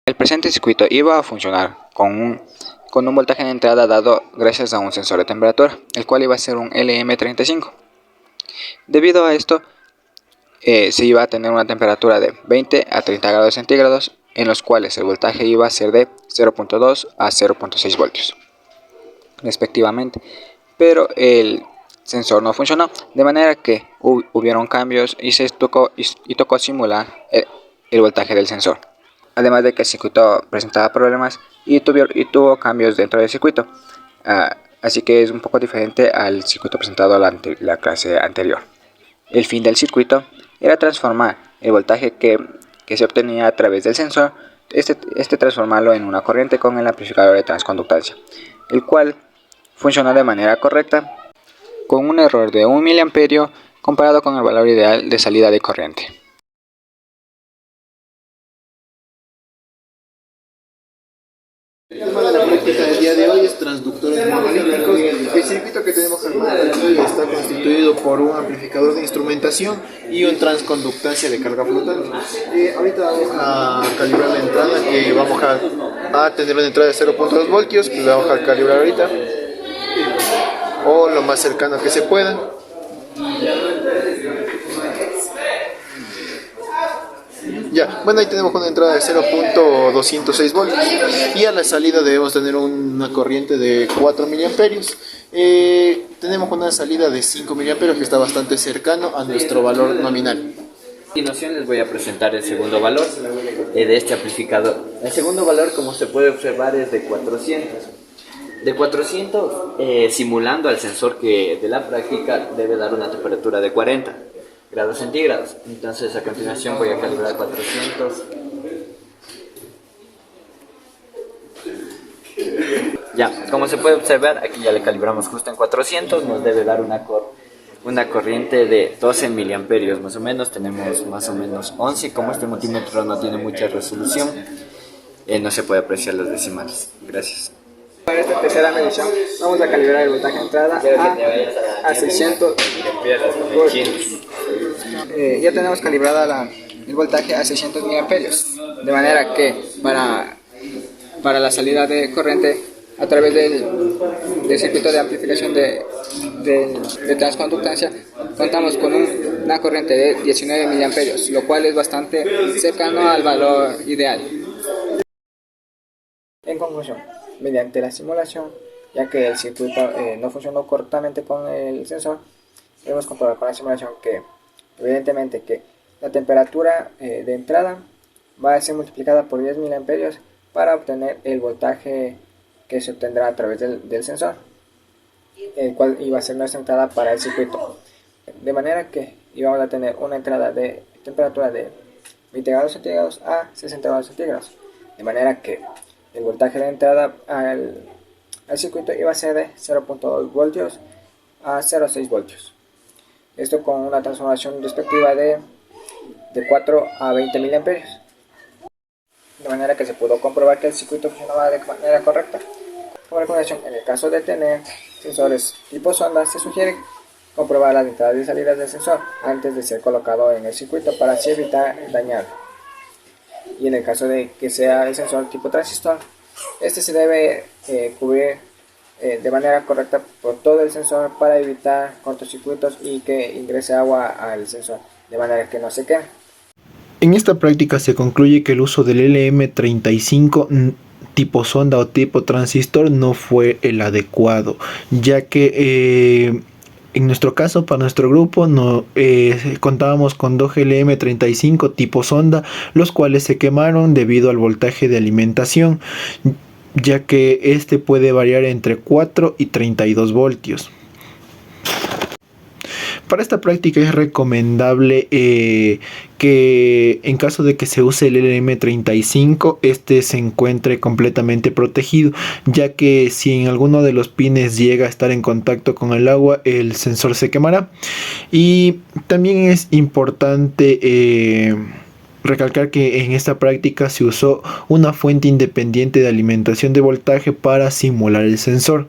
El presente circuito iba a funcionar con un voltaje de entrada dado gracias a un sensor de temperatura, el cual iba a ser un LM35. Debido a esto, se iba a tener una temperatura de 20 a 30 grados centígrados, en los cuales el voltaje iba a ser de 0.2 a 0.6 voltios, respectivamente. Pero el sensor no funcionó, de manera que hubieron cambios y tocó simular el voltaje del sensor. Además de que el circuito presentaba problemas y tuvo cambios dentro del circuito, así que es un poco diferente al circuito presentado en la clase anterior. El fin del circuito era transformar el voltaje que se obtenía a través del sensor, transformarlo en una corriente con el amplificador de transconductancia, el cual funcionó de manera correcta con un error de 1 mA comparado con el valor ideal de salida de corriente. El tema de la práctica del día de hoy es transductores monolíticos. El circuito que tenemos armado aquí está constituido por un amplificador de instrumentación y un transconductancia de carga flotante. Ahorita vamos a calibrar la entrada, vamos a tener una entrada de 0.2 voltios, que la vamos a calibrar ahorita, o lo más cercano que se pueda. Ya, bueno, ahí tenemos una entrada de 0.206 voltios y a la salida debemos tener una corriente de 4 miliamperios. Tenemos una salida de 5 miliamperios que está bastante cercano a nuestro valor nominal. A continuación les voy a presentar el segundo valor de este amplificador. El segundo valor, como se puede observar, es de 400. De 400, simulando al sensor que de la práctica debe dar una temperatura de 40 grados centígrados. Entonces a continuación voy a calibrar 400. Ya, como se puede observar, aquí ya le calibramos justo en 400, nos debe dar una corriente de 12 miliamperios más o menos. Tenemos más o menos 11, como este multímetro no tiene mucha resolución, no se puede apreciar los decimales. Gracias. Para esta tercera medición vamos a calibrar el voltaje de entrada a 600 voltios. Ya tenemos calibrada el voltaje a 600 miliamperios, de manera que para la salida de corriente a través del circuito de amplificación de transconductancia contamos con una corriente de 19 miliamperios, lo cual es bastante cercano al valor ideal. En conclusión, mediante la simulación, ya que el circuito no funcionó correctamente con el sensor, hemos comprobado con la simulación que evidentemente que la temperatura de entrada va a ser multiplicada por 10 miliamperios para obtener el voltaje que se obtendrá a través del sensor, el cual iba a ser nuestra entrada para el circuito. De manera que íbamos a tener una entrada de temperatura de 20 grados centígrados a 60 grados centígrados, de manera que el voltaje de entrada al circuito iba a ser de 0.2 voltios a 0.6 voltios. Esto con una transformación respectiva de 4 a 20 miliamperios. De manera que se pudo comprobar que el circuito funcionaba de manera correcta. Como recomendación, en el caso de tener sensores tipo sonda, se sugiere comprobar las entradas y salidas del sensor antes de ser colocado en el circuito para así evitar dañarlo. Y en el caso de que sea el sensor tipo transistor, este se debe cubrir de manera correcta por todo el sensor para evitar cortocircuitos y que ingrese agua al sensor, de manera que no se queme. En esta práctica se concluye que el uso del LM35 tipo sonda o tipo transistor no fue el adecuado, ya que en nuestro caso, para nuestro grupo, contábamos con dos LM35 tipo sonda, los cuales se quemaron debido al voltaje de alimentación, ya que este puede variar entre 4 y 32 voltios. Para esta práctica es recomendable que en caso de que se use el LM35, este se encuentre completamente protegido, ya que si en alguno de los pines llega a estar en contacto con el agua, el sensor se quemará. Y también es importante recalcar que en esta práctica se usó una fuente independiente de alimentación de voltaje para simular el sensor.